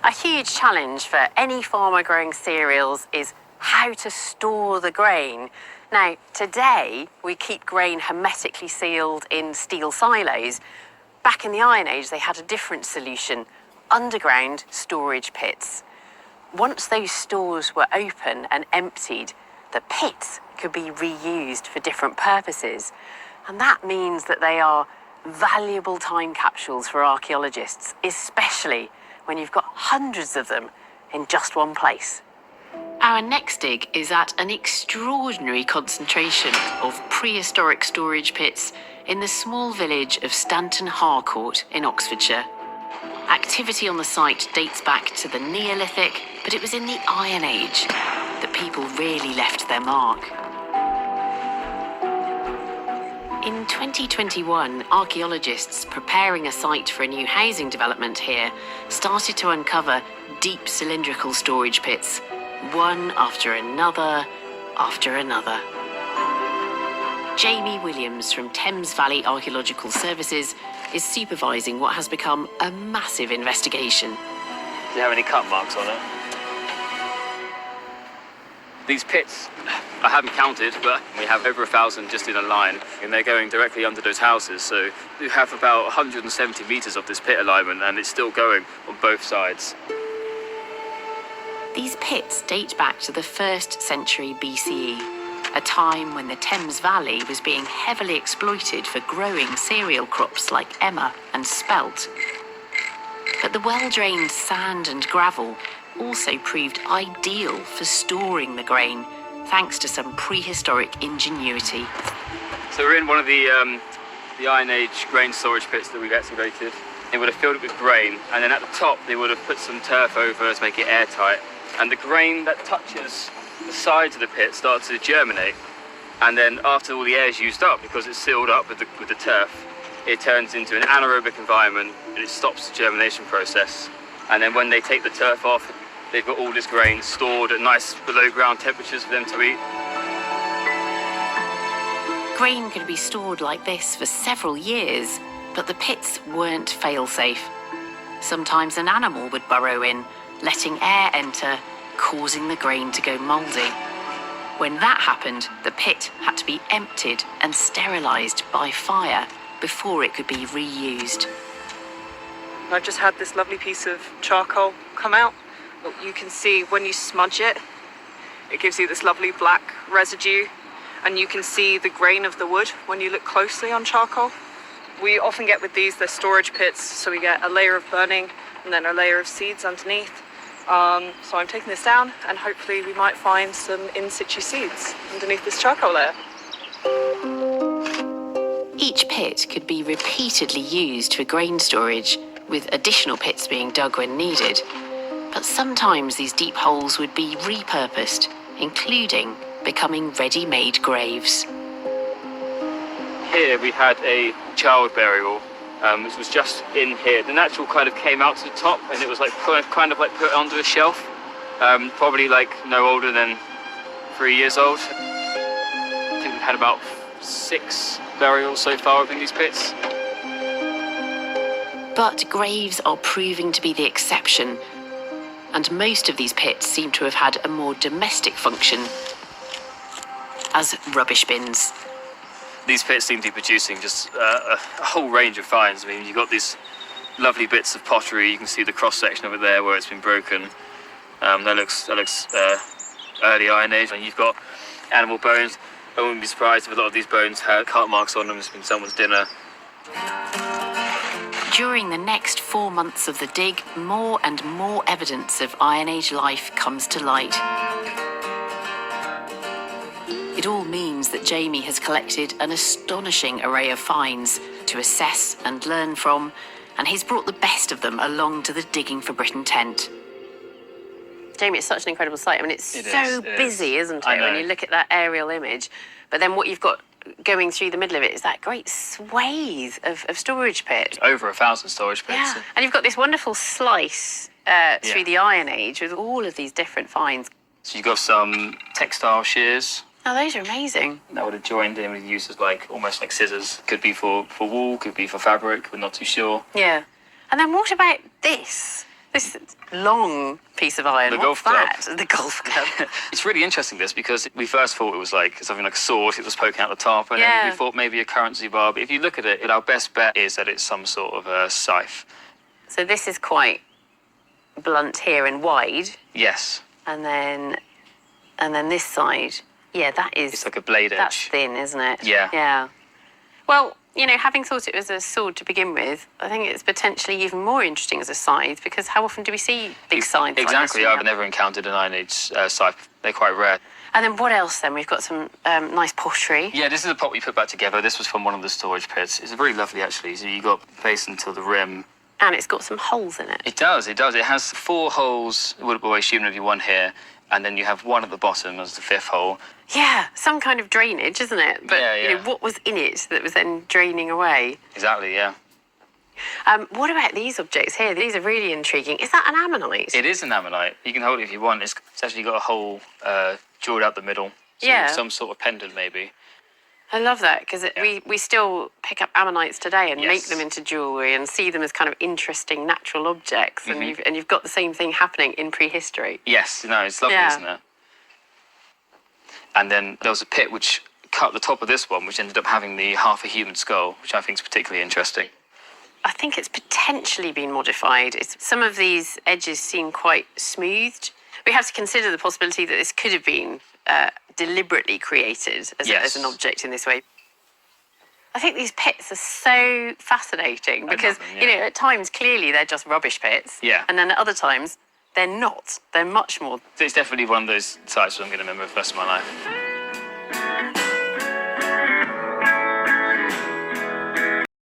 A huge challenge for any farmer growing cereals is how to store the grain. Now, today, we keep grain hermetically sealed in steel silos. Back in the Iron Age, they had a different solution: underground storage pits. Once those stores were open and emptied, the pits could be reused for different purposes. And that means that they are valuable time capsules for archaeologists, especially when you've got hundreds of them in just one place. Our next dig is at an extraordinary concentration of prehistoric storage pits in the small village of Stanton, Harcourt in Oxfordshire. Activity on the site dates back to the Neolithic, but it was in the Iron Age that people really left their mark. In 2021, archaeologists preparing a site for a new housing development here started to uncover deep cylindrical storage pits, one after another after another. Jamie Williams from Thames Valley Archaeological Services is supervising what has become a massive investigation. Do you have any cut marks on it? These pits, I haven't counted, but we have over 1,000 just in a line, and they're going directly under those houses. So you have about 170 metres of this pit alignment, and it's still going on both sides. These pits date back to the 1st century BCE, a time when the Thames Valley was being heavily exploited for growing cereal crops like emmer and spelt. But the well-drained sand and gravel also proved ideal for storing the grain, thanks to some prehistoric ingenuity. So we're in one of the Iron Age grain storage pits that we've excavated. They would have filled it with grain, and then at the top they would have put some turf over to make it airtight. And the grain that touches the sides of the pit starts to germinate, and then after all the air is used up, because it's sealed up with the turf, it turns into an anaerobic environment and it stops the germination process. And then when they take the turf off, they've got all this grain stored at nice below ground temperatures for them to eat. Grain could be stored like this for several years, but the pits weren't fail-safe. Sometimes an animal would burrow in, letting air enter, causing the grain to go mouldy. When that happened, the pit had to be emptied and sterilised by fire before it could be reused. I just had this lovely piece of charcoal come out. You can see when you smudge it, it gives you this lovely black residue, and you can see the grain of the wood when you look closely on charcoal. We often get with these, they're storage pits, so we get a layer of burning and then a layer of seeds underneath. So I'm taking this down, and hopefully we might find some in situ seeds underneath this charcoal layer. Each pit could be repeatedly used for grain storage, with additional pits being dug when needed. But sometimes these deep holes would be repurposed, including becoming ready-made graves. Here we had a child burial, which was just in here. The natural kind of came out to the top, and it was like kind of like put under a shelf, probably like no older than 3 years old. I think we've had about 6 burials so far within these pits. But graves are proving to be the exception, and most of these pits seem to have had a more domestic function as rubbish bins. These pits seem to be producing just a whole range of finds. I mean, you've got these lovely bits of pottery. You can see the cross-section of it there where it's been broken. That looks early Iron Age. And you've got animal bones. I wouldn't be surprised if a lot of these bones had cut marks on them. It's been someone's dinner. During the next 4 months of the dig, more and more evidence of Iron Age life comes to light. It all means that Jamie has collected an astonishing array of finds to assess and learn from, and he's brought the best of them along to the Digging for Britain tent. Jamie, it's such an incredible site. I mean, it's so busy, isn't it, when you look at that aerial image? But then what you've got going through the middle of it is that great swathe of storage pit. Over 1,000 storage pits. Yeah, and you've got this wonderful slice through the Iron Age with all of these different finds. So you've got some textile shears. Oh, those are amazing. That would have joined in with used as almost like scissors. Could be for wool, could be for fabric, we're not too sure. Yeah. And then what about this? This long piece of iron. The What's golf club. that? The golf club. It's really interesting, this, because we first thought it was like something like a sword, it was poking out the top, and then we thought maybe a currency bar. But if you look at it, our best bet is that it's some sort of a scythe. So this is quite blunt here and wide. Yes. And then this side, that is... It's like a blade edge. That's thin, isn't it? Yeah. Yeah. Well, you know, having thought it was a sword to begin with, I think it's potentially even more interesting as a scythe, because how often do we see big scythes Exactly. like this? I've never encountered an Iron Age scythe. They're quite rare. And then what else then? We've got some nice pottery. Yeah, this is a pot we put back together. This was from one of the storage pits. It's very lovely, actually. So you got base until the rim. And it's got some holes in it. It does. It has 4 holes. Would always assume there'd be one here, and then you have one at the bottom as the 5th hole. Yeah, some kind of drainage, isn't it? But Yeah. you know, what was in it that was then draining away? Exactly. Yeah. What about these objects here? These are really intriguing. Is that an ammonite? It is an ammonite. You can hold it if you want. It's actually got a hole jawed out the middle. So some sort of pendant, maybe. I love that, because we still pick up ammonites today and make Yes. them into jewellery and see them as kind of interesting natural objects. And you've got the same thing happening in prehistory. Yes. No, it's lovely, isn't it? And then there was a pit which cut the top of this one, which ended up having the half a human skull, which I think is particularly interesting. I think it's potentially been modified. Some of these edges seem quite smoothed. We have to consider the possibility that this could have been deliberately created as an object in this way. I think these pits are so fascinating because, you know, at times clearly they're just rubbish pits. Yeah. And then at other times they're not. They're much more. So it's definitely one of those sites that I'm going to remember for the rest of my life.